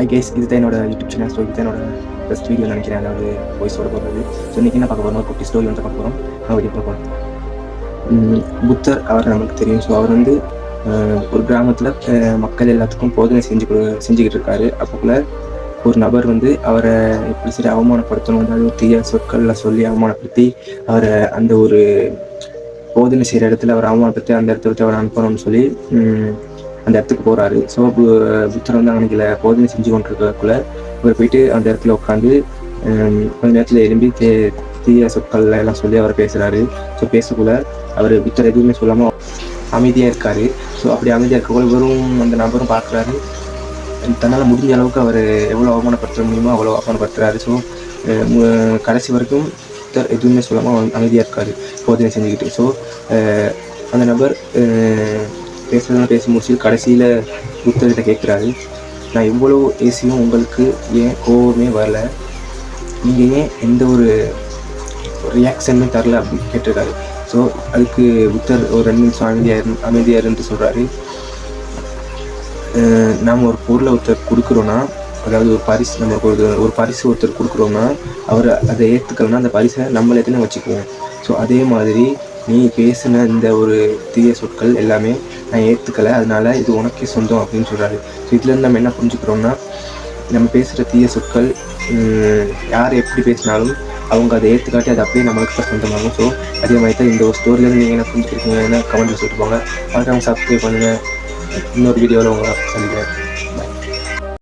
ஐ case இதுதான் என்னோட YouTube channel. So இதுதான் என்னோட ஃபஸ்ட் வீடியோ நினைக்கிறேன், அதாவது வாய்ஸோட போகிறது. ஸோ இன்றைக்கி என்ன பார்க்க போகிறோம், ஒரு குட்டி ஸ்டோரி வந்து பார்க்க போகிறோம். நான் வீடியோ பார்க்க போகிறோம். புத்தர் அவர் நமக்கு தெரியும். ஸோ அவர் வந்து ஒரு கிராமத்தில் மக்கள் எல்லாத்துக்கும் போதனை செஞ்சுக்கிட்டு இருக்காரு. அப்போக்குள்ள ஒரு நபர் வந்து அவரை எப்படி சரி அவமானப்படுத்தணும், அதாவது தீய சொற்களில் சொல்லி அவமானப்படுத்தி அவரை அந்த ஒரு போதனை செய்கிற இடத்துல அவர் அவமானப்படுத்தி அந்த இடத்த விட்டு அவர் அனுப்பணும்னு சொல்லி அந்த இடத்துக்கு போகிறாரு. ஸோ புத்தர் வந்து அன்னைக்கு போதனை செஞ்சு கொண்டிருக்கக்குள்ள இவர் போயிட்டு அந்த இடத்துல உட்காந்து கொஞ்ச நேரத்தில் எழும்பி தீய சொற்கள் எல்லாம் சொல்லி அவர் பேசுகிறாரு. ஸோ பேசக்குள்ள அவர் புத்தர் எதுவுமே சொல்லாமல் அமைதியாக இருக்கார். ஸோ அப்படி அமைதியாக இருக்கக்குள்ள இவரும் அந்த நபரும் பார்க்குறாரு. தன்னால் முடிஞ்ச அளவுக்கு அவர் எவ்வளோ அவமானப்படுத்த முடியுமோ அவ்வளோ அவமானப்படுத்துகிறாரு. ஸோ கடைசி வரைக்கும் புத்தர் எதுவுமே சொல்லாமல் அமைதியாக இருக்கார் போதனை செஞ்சுக்கிட்டு. ஸோ அந்த நபர் பேசி முடிச்சு கடைசியில் புத்தர்கிட்ட கேட்குறாரு, நான் எவ்வளோ ஏசியும் உங்களுக்கு ஏன் கோவமே வரல, நீங்கள் ஏன் எந்த ஒரு ரியாக்ஷனுமே தரல அப்படின்னு கேட்டிருக்காரு. ஸோ அதுக்கு புத்தர் ஒரு 2 நிமிஷம் அமைதியாக இருந்து சொல்கிறாரு, நாம் ஒரு பொருளை ஒருத்தர் கொடுக்குறோன்னா, அதாவது ஒரு பரிசு நம்மளுக்கு ஒரு பரிசு ஒருத்தர் கொடுக்குறோன்னா அவர் அதை ஏற்றுக்கலன்னா அந்த பரிசை நம்மளே தானே வச்சுக்குவோம். ஸோ அதே மாதிரி நீ பேசின இந்த ஒரு தீய சொற்கள் எல்லாமே நான் ஏற்றுக்கலை, அதனால் இது உனக்கே சொந்தம் அப்படின்னு சொல்கிறாரு. ஸோ இதுலேருந்து நம்ம என்ன புரிஞ்சுக்கிறோம்னா, நம்ம பேசுகிற தீய சொற்கள் யார் எப்படி பேசினாலும் அவங்க அதை ஏற்றுக்காட்டி அது அப்படியே நம்மளுக்கு தான் சொந்தமாகும். ஸோ அதே மாதிரி தான் இந்த ஒரு ஸ்டோரியிலேருந்து நீங்கள் என்ன புரிஞ்சுக்கிறீங்கன்னா கமெண்ட்டில் சொல்லிட்டு போங்க. மறக்காம சப்ஸ்கிரைப் பண்ணுங்கள். இன்னொரு வீடியோவில் உங்களை சந்திக்கிறேன்.